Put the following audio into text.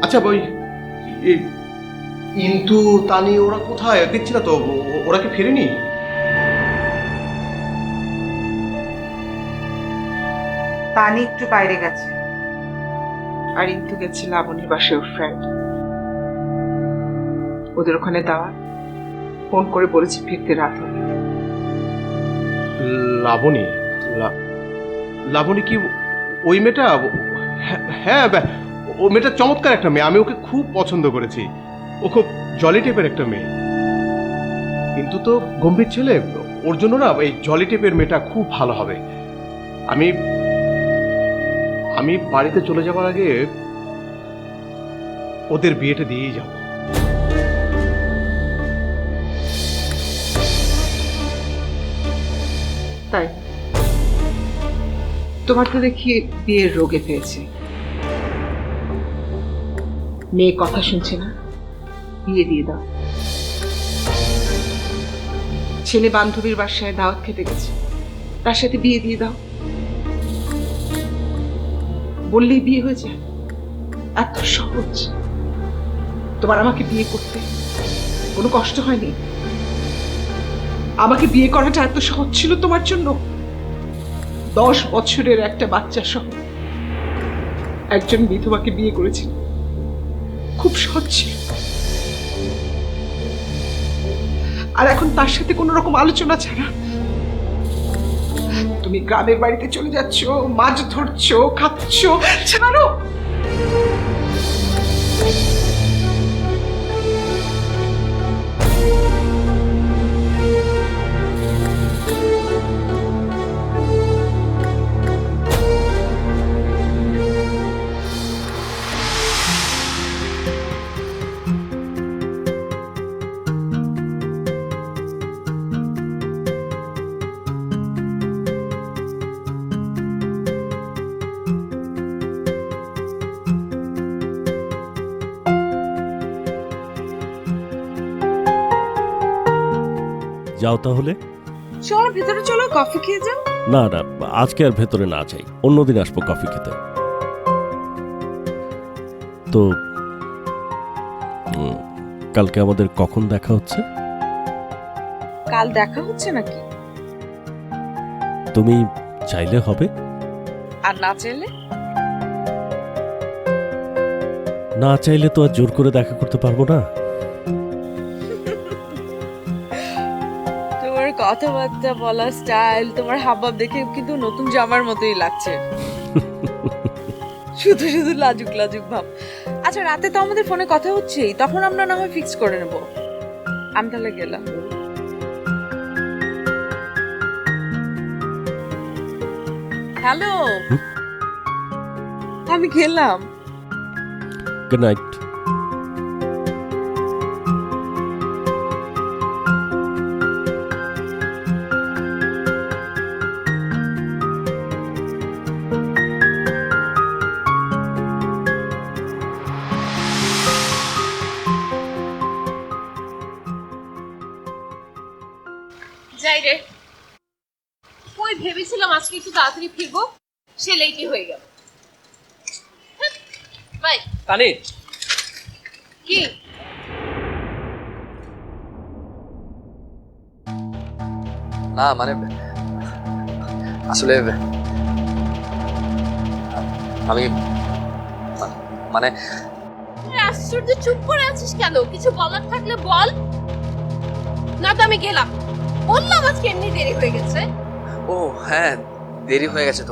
আচ্ছা বই ইন্তু তানি ওরা কোথায় দেখছি না তো, ওরা কি ফেরেনি? তানি একটু বাইরে গেছে, আর ইন্তু গেছে লাবণীর বাসায় ওর ফ্রেন্ড। ওদের ওখানে দাওয়াত, ফোন করে বলেছি ফিরতে রাত হবে। লাবণী? লাবণী কি ওই মেয়েটা? হ্যাঁ, ও মেয়েটা চমৎকার একটা মেয়ে, আমি ওকে খুব পছন্দ করেছি। ও খুব জলি টাইপের একটা মেয়ে। কিন্তু তো গম্ভীর ছেলে, ওর জন্য না এই জলি টাইপের মেয়েটা খুব ভালো হবে। আমি বাড়িতে চলে যাবার আগে ওদের বিয়েটা দিয়েই যাব। তাই তোমার তো দেখি বিয়ের রোগে পেয়েছে। মেয়ে কথা শুনছে না, বিয়ে দিয়ে দাও। ছেলে বান্ধবীর বাসায় দাওয়াত খেতে গেছে, তার সাথে বিয়ে দিয়ে দাও। বললেই বিয়ে হয়ে যায়, এত সহজ। তোমার আমাকে বিয়ে করতে কোনো কষ্ট হয়নি? আমাকে বিয়ে করাটা এত সহজ ছিল তোমার জন্য? 10 বছরের একটা বাচ্চা সহ একজন বিধবাকে বিয়ে করেছিল, খুব সহজ ছিল। আর এখন তার সাথে কোনো রকম আলোচনা ছাড়া তুমি গ্রামের বাড়িতে চলে যাচ্ছ, মাছ ধরছো, খাচ্ছ। ছাড়ো। যাও তাহলে। চলো ভেতরে, চলো কফি খেয়ে যাও। না না, আজকে আর ভেতরে না যাই, অন্যদিন আসবো কফি খেতে। তো কালকে আমাদের কখন দেখা হচ্ছে? কাল দেখা হচ্ছে নাকি? তুমি চাইলে হবে, আর না চাইলে? না চাইলে তো আর জোর করে দেখা করতে পারবো না। তোমার কথাবার্তা বলা স্টাইল, তোমার হাবভাব দেখে কিন্তু নতুন জামার মতোই লাগছে। শুধু শুধু লাজুক লাজুক ভাব। আচ্ছা রাতে তো আমাদের ফোনে কথা হচ্ছেই, তখন আমরা না হয় ফিক্স করে নেব। আমি তাহলে গেলাম। হ্যালো, আমি গেলাম। Good night. যাই রে, ওই ভেবেছিলাম আজকে একটু তাড়াতাড়ি ফিরবো, সে লেটই হয়ে গেল। বাই। তানি, কি না মানে আসলে আমি মানে আশ্চর্য, চুপ করে আছিস কেন? কিছু বলার থাকলে বল। না তো আমি গেলাম, বললাম আজকে এমনি দেরি হয়ে গেছে। ও হ্যাঁ, দেরি হয়ে গেছে তো।